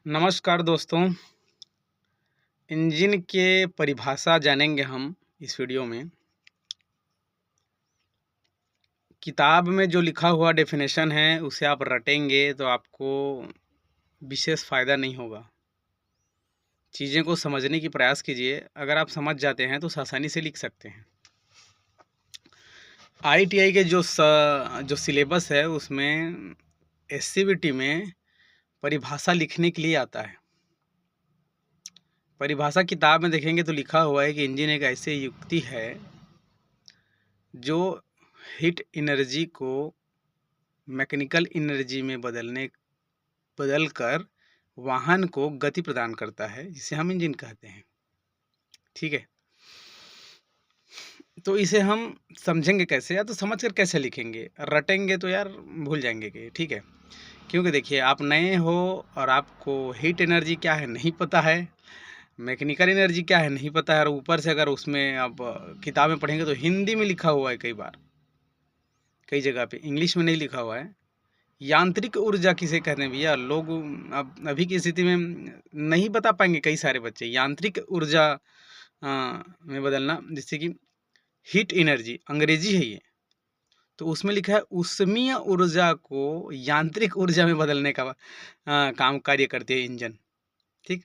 नमस्कार दोस्तों। इंजन के परिभाषा जानेंगे हम इस वीडियो में। किताब में जो लिखा हुआ डेफिनेशन है उसे आप रटेंगे तो आपको विशेष फ़ायदा नहीं होगा। चीज़ें को समझने की प्रयास कीजिए। अगर आप समझ जाते हैं तो आसानी से लिख सकते हैं। आईटीआई के जो सिलेबस है उसमें एससीबीटी में परिभाषा लिखने के लिए आता है। परिभाषा किताब में देखेंगे तो लिखा हुआ है कि इंजन एक ऐसी युक्ति है जो हीट एनर्जी को मैकेनिकल एनर्जी में बदलकर वाहन को गति प्रदान करता है, जिसे हम इंजन कहते हैं। ठीक है, तो इसे हम समझेंगे कैसे, या तो समझ कर कैसे लिखेंगे। रटेंगे तो यार भूल जाएंगे कि ठीक है, क्योंकि देखिए आप नए हो और आपको हीट एनर्जी क्या है नहीं पता है, मैकेनिकल एनर्जी क्या है नहीं पता है, और ऊपर से अगर उसमें अब किताब में पढ़ेंगे तो हिंदी में लिखा हुआ है, कई जगह पे इंग्लिश में नहीं लिखा हुआ है। यांत्रिक ऊर्जा किसे कहते हैं भैया? लोग अब अभी की स्थिति में नहीं बता पाएंगे कई सारे बच्चे। यांत्रिक ऊर्जा में बदलना, जैसे कि हीट एनर्जी अंग्रेजी है ये, तो उसमें लिखा है ऊष्मीय ऊर्जा को यांत्रिक ऊर्जा में बदलने का काम कार्य करती है इंजन। ठीक,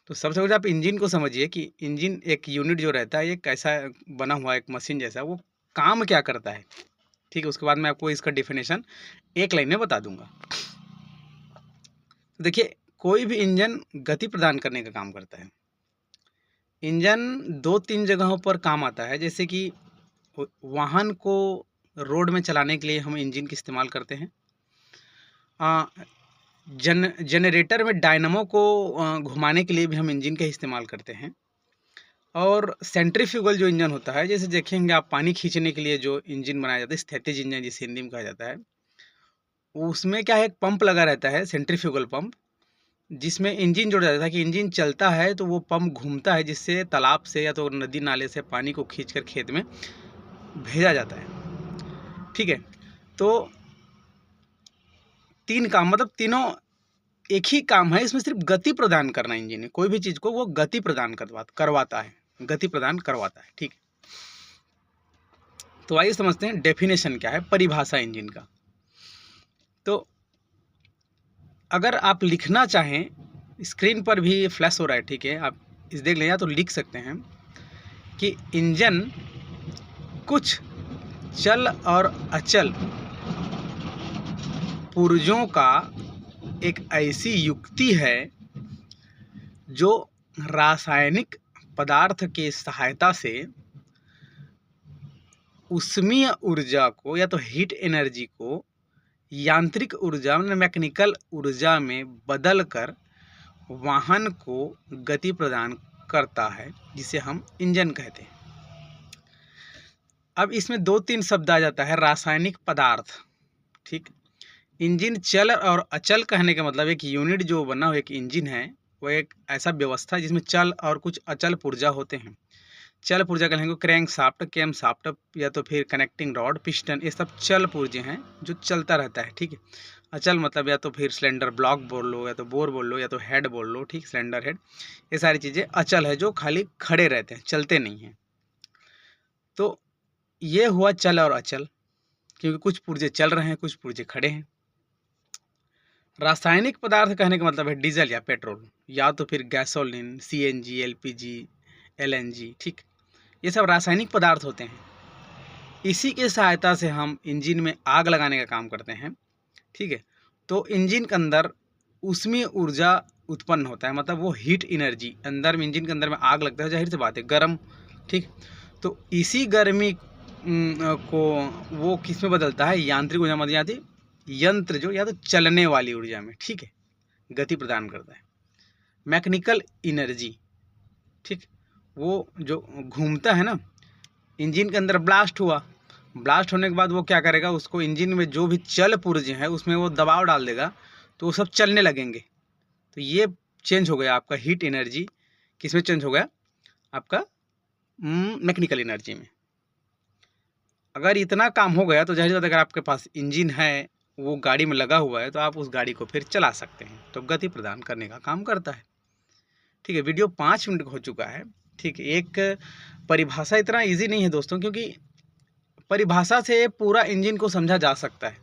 तो सबसे पहले आप इंजन को समझिए कि इंजन एक यूनिट जो रहता है, एक ऐसा बना हुआ एक मशीन जैसा, वो काम क्या करता है। ठीक है, उसके बाद मैं आपको इसका डेफिनेशन एक लाइन में बता दूंगा। तो देखिए, कोई भी इंजन गति प्रदान करने का काम करता है। इंजन 2-3 जगहों पर काम आता है, जैसे कि वाहन को रोड में चलाने के लिए हम इंजन का इस्तेमाल करते हैं। जनरेटर में डायनामो को घुमाने के लिए भी हम इंजन का इस्तेमाल करते हैं। और सेंट्रीफ्यूगल जो इंजन होता है, जैसे देखेंगे आप, पानी खींचने के लिए जो इंजन बनाया जाता है, स्थैतिज इंजन जिसे हिंदी में कहा जाता है, उसमें क्या है, एक पंप लगा रहता है, सेंट्रीफ्यूगल पंप, जिसमें इंजन जोड़ा जाता है कि इंजन चलता है तो वो पंप घूमता है, जिससे तालाब से या तो नदी नाले से पानी को खींचकर खेत में भेजा जाता है। ठीक है, तो 3 काम, मतलब तीनों एक ही काम है, इसमें सिर्फ गति प्रदान करना। इंजन है, कोई भी चीज़ को वो गति प्रदान करवाता है, गति प्रदान करवाता है। ठीक, तो आइए समझते हैं डेफिनेशन क्या है, परिभाषा इंजन का। तो अगर आप लिखना चाहें, स्क्रीन पर भी फ्लैश हो रहा है, ठीक है, आप इस देख लें, या तो लिख सकते हैं कि इंजन कुछ चल और अचल पुर्जों का एक ऐसी युक्ति है जो रासायनिक पदार्थ के सहायता से ऊष्मीय ऊर्जा को, या तो हीट एनर्जी को, यांत्रिक ऊर्जा में, मैकेनिकल ऊर्जा में बदलकर वाहन को गति प्रदान करता है, जिसे हम इंजन कहते हैं। अब इसमें 2-3 शब्द आ जाता है, रासायनिक पदार्थ। ठीक, इंजन चल और अचल कहने का मतलब एक यूनिट जो बना हुआ एक इंजन है, वो एक ऐसा व्यवस्था है जिसमें चल और कुछ अचल पुर्जा होते हैं। चल पुर्जा कहेंगे क्रैंक शाफ्ट, कैम शाफ्ट, या तो फिर कनेक्टिंग रॉड, पिस्टन, ये सब चल पुर्जे हैं जो चलता रहता है। ठीक है, अचल मतलब या तो फिर सिलेंडर ब्लॉक बोल लो, या तो बोर बोल लो, या तो हेड बोल लो। ठीक, सिलेंडर हेड, ये सारी चीज़ें अचल है, जो खाली खड़े रहते हैं, चलते नहीं हैं। तो ये हुआ चल और अचल, क्योंकि कुछ पुर्जे चल रहे हैं, कुछ पुर्जे खड़े हैं। रासायनिक पदार्थ कहने का मतलब है डीजल या पेट्रोल, या तो फिर गैसोलीन, सीएनजी, एलपीजी, एलएनजी। ठीक, ये सब रासायनिक पदार्थ होते हैं। इसी के सहायता से हम इंजन में आग लगाने का काम करते हैं। ठीक है, तो इंजन के अंदर ऊष्मीय ऊर्जा उत्पन्न होता है, मतलब वो हीट एनर्जी अंदर में, इंजन के अंदर में आग लगता है, जाहिर सी बात है गर्म। ठीक, तो इसी गर्मी को वो किस में बदलता है, यांत्रिक ऊर्जा में, या यंत्र जो, या तो चलने वाली ऊर्जा में। ठीक है, गति प्रदान करता है। मैकेनिकल एनर्जी, ठीक, वो जो घूमता है ना, इंजन के अंदर ब्लास्ट हुआ, ब्लास्ट होने के बाद वो क्या करेगा, उसको इंजन में जो भी चल पुर्जे हैं उसमें वो दबाव डाल देगा, तो वो सब चलने लगेंगे। तो ये चेंज हो गया आपका हीट एनर्जी, किस में चेंज हो गया, आपका मैकेनिकल एनर्जी में। अगर इतना काम हो गया तो जाहिर बात है, अगर आपके पास इंजन है वो गाड़ी में लगा हुआ है तो आप उस गाड़ी को फिर चला सकते हैं। तो गति प्रदान करने का काम करता है। ठीक है, वीडियो 5 मिनट का हो चुका है। ठीक है, एक परिभाषा इतना इजी नहीं है दोस्तों, क्योंकि परिभाषा से पूरा इंजन को समझा जा सकता है।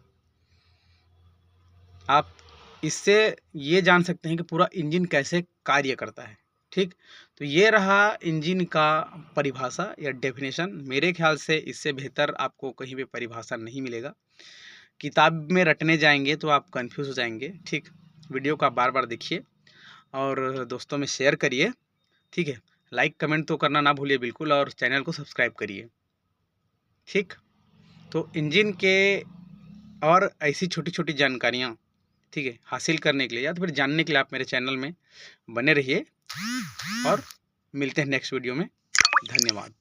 आप इससे ये जान सकते हैं कि पूरा इंजन कैसे कार्य करता है। ठीक, तो ये रहा इंजन का परिभाषा या डेफिनेशन। मेरे ख्याल से इससे बेहतर आपको कहीं भी परिभाषा नहीं मिलेगा। किताब में रटने जाएंगे तो आप कंफ्यूज हो जाएंगे। ठीक, वीडियो को आप बार बार देखिए और दोस्तों में शेयर करिए। ठीक है, लाइक कमेंट तो करना ना भूलिए बिल्कुल, और चैनल को सब्सक्राइब करिए। ठीक, तो इंजन के और ऐसी छोटी छोटी जानकारियाँ, ठीक है, हासिल करने के लिए या तो फिर जानने के लिए आप मेरे चैनल में बने रहिए और मिलते हैं नेक्स्ट वीडियो में। धन्यवाद।